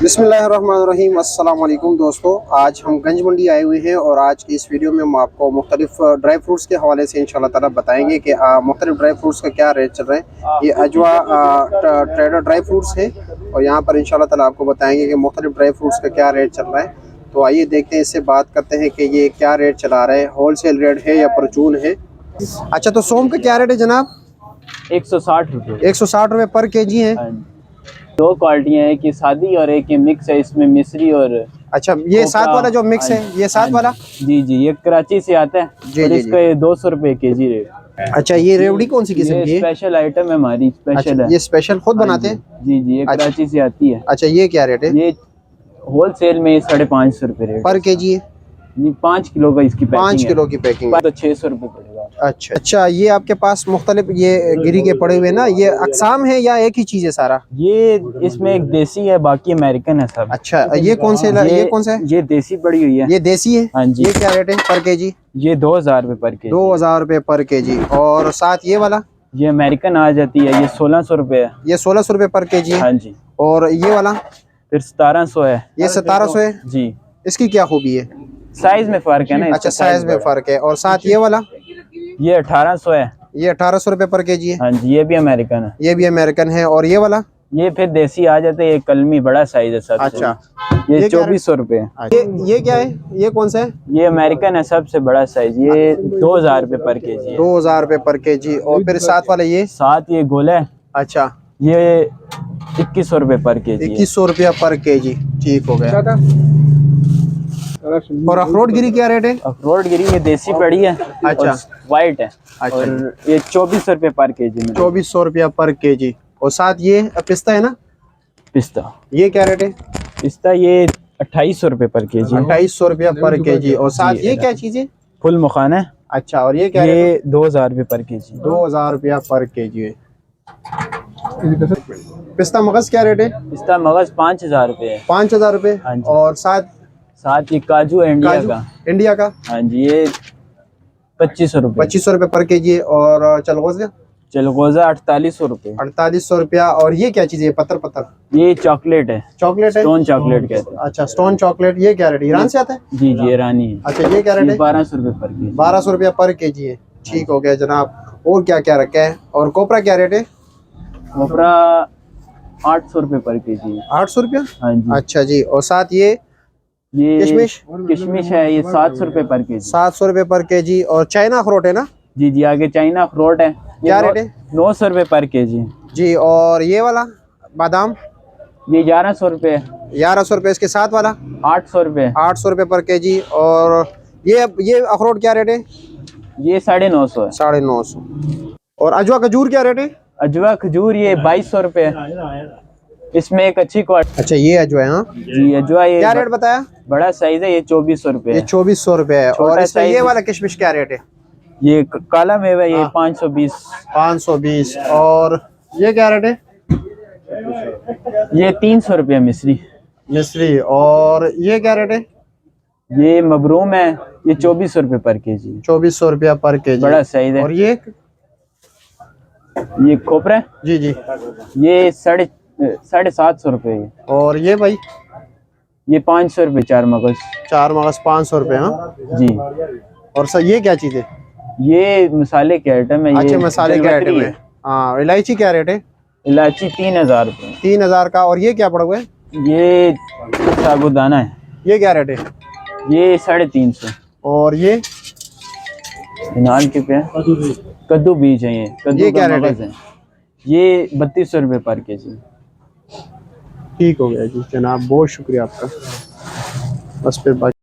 बिस्मिल्लाहिर्रहमानिर्रहीम। अस्सलाम वालेकुम दोस्तों, आज हम गंज मंडी आए हुए हैं और आज की इस वीडियो में हम आपको मुख्तलिफ ड्राई फ्रूट्स के हवाले से इंशाल्लाह ताला बताएंगे कि मुख्तलिफ ड्राई फ्रूट्स का क्या रेट चल रहा है। ये अजवा ट्रेडर ड्राई फ्रूट्स है और यहाँ पर इंशाल्लाह ताला आपको बताएंगे कि मुख्तलिफ ड्राई फ्रूट्स का क्या रेट चल रहा है। तो आइए देखते हैं, इससे बात करते हैं कि ये क्या रेट चला रहा है, होल सेल रेट है या परचून है। अच्छा, तो सोम का क्या रेट है जनाब? 160 रुपये। 160 रुपये पर केजी है। दो क्वालिटियाँ है, एक ये सादी और एक ये मिक्स है, इसमें मिस्री और अच्छा, ये साथ वाला जो मिक्स है, ये साथ वाला? जी जी, ये कराची से आता है जी और जी इसका ये 200 रुपये केजी रेट। अच्छा, ये रेवड़ी कौन सी किस्म की है? स्पेशल आइटम है हमारी, स्पेशल अच्छा, है। ये स्पेशल खुद बनाते हैं? जी जी, ये कराची से आती है। अच्छा, ये क्या रेट है? ये होल सेल में 550 रुपये रेट पर केजी है। ये 5 किलो का इसकी 5 किलो की पैकिंग है। तो 600 रुपये पड़ेगा। अच्छा अच्छा, ये आपके पास मुख्तलिफ ये गिरी के पड़े हुए ना, ये अकसाम है या एक ही चीज है सारा? ये इसमें एक देसी है, बाकी अमेरिकन है सब। अच्छा, ये कौन से ये कौन सा है? ये देसी पड़ी हुई है। ये देसी है। हाँ जी। ये क्या रेट है पर केजी? ये 2000 रुपये पर केजी। 2000 रुपये पर केजी। और साथ ये वाला? ये अमेरिकन आ जाती है, ये 1600 रुपये है। ये 1600 रुपये पर केजी है। हाँ जी। और ये वाला? फिर 1700 है। ये 1700 है जी। इसकी क्या खूबी है? साइज में फर्क है ना। अच्छा, साइज में फर्क है। और साथ ये वाला? ये 1800 है। ये 1800 रुपये पर केजी है। हाँ जी, ये भी अमेरिकन है। ये भी अमेरिकन है। और ये वाला? ये फिर देसी आ जाते हैं, ये कलमी बड़ा साइज है सबसे। अच्छा, ये 2400 रुपये। ये क्या है? ये कौन सा है? ये अमेरिकन है, सबसे बड़ा साइज। ये 2000 रुपये पर केजी है। 2000 रुपये पर केजी। और फिर साथ वाला ये? साथ ये गोला है। अच्छा, ये 2100 रुपये पर केजी। 2100 रुपया पर केजी। ठीक हो गया। और अखरोट गिरी क्या रेट है? अखरोट गिरी ये देसी पड़ी है। अच्छा, वाइट है। अच्छा, और ये 2400 रुपये पर केजी में। 2400 रुपया पर केजी। और साथ ये पिस्ता है ना? पिस्ता, ये क्या रेट है? पिस्ता ये 2800 रुपये पर केजी। 2800 रुपया पर केजी। और साथ ये क्या चीज है? फुल मखाना है। अच्छा, और ये क्या? ये 2000 रुपये पर केजी। 2000 रुपया पर केजी है। पिस्ता मगज क्या रेट है? पिस्ता मगज 5000 रुपये है। 5000 रुपये। हाँ जी। और साथ ये काजू है इंडिया काजू का। इंडिया का? हाँ जी, ये 2500 रुपये। 2500 रुपये पर केजी है। और चलगोजा? चलगोजा 4800 रुपये। 4800 रुपया। और ये क्या चीज है? पत्थर पत्थर? ये चॉकलेट है। चॉकलेट है? स्टोन चॉकलेट कहते हैं। अच्छा, स्टोन चॉकलेट। ये क्या रेट? ईरान से आता है? जी जी, ईरानी है। अच्छा, ये क्या रेट है? 1200 रुपये पर केजी। 1200 रुपया पर केजी है। ठीक हो गया जनाब। और क्या क्या रखा है? और कोपरा क्या रेट है? कोपरा 800 रुपये पर केजी है। 800 रुपया? हाँ जी। अच्छा जी। और साथ ये किशमिश है, ये 700 रुपये पर केजी। 700 रुपये पर केजी। और चाइना अखरोट है ना? जी जी, आगे चाइना अखरोट है। क्या रेट है? 900 रुपये पर केजी जी। और ये वाला बादाम? ये 1100 रुपये। 1100 रुपये। इसके साथ वाला? 800 रुपये। 800 रुपये पर केजी। और ये अखरोट क्या रेट है? ये 950 है। 950। और अजवा खजूर क्या रेट है? अजवा खजूर ये 2200 रुपये। इसमें एक अच्छी क्वालिटी। अच्छा, ये अजवा है। हाँ जी, अजवा ये क्या रेट बताया? बड़ा साइज है, ये 2400 रुपये। ये 2400 रुपये है। और इसमें साइज ये वाला किशमिश क्या रेट है? ये काला मेवा ये 520। 520। और ये क्या रेट है? ये 300 रुपये मिस्री। मिस्री। और ये क्या रेट है? ये मबरूम है, ये 2400 रुपये पर केजी। 2400 रुपया पर केजी। बड़ा साइज है। और ये खोपरा है। जी जी। ये 750 रुपये। और ये भाई? ये 500 रुपये 4 मगज। 4 मगज 500 रुपये। हाँ जी। और सर ये क्या चीज़ है? ये मसाले के आइटम है। अच्छा, मसाले के आइटम है। हाँ, इलायची क्या रेट है? इलायची 3000 रुपये। 3000 का। और ये क्या पड़ा हुआ है? ये साबुदाना है। ये क्या रेट है? ये 350। और ये नान के पे कद्दू बीज है। ये क्या रेट है? ये 3200 रुपये पर केजी। ठीक हो गया जी जनाब, बहुत शुक्रिया आपका। बस फिर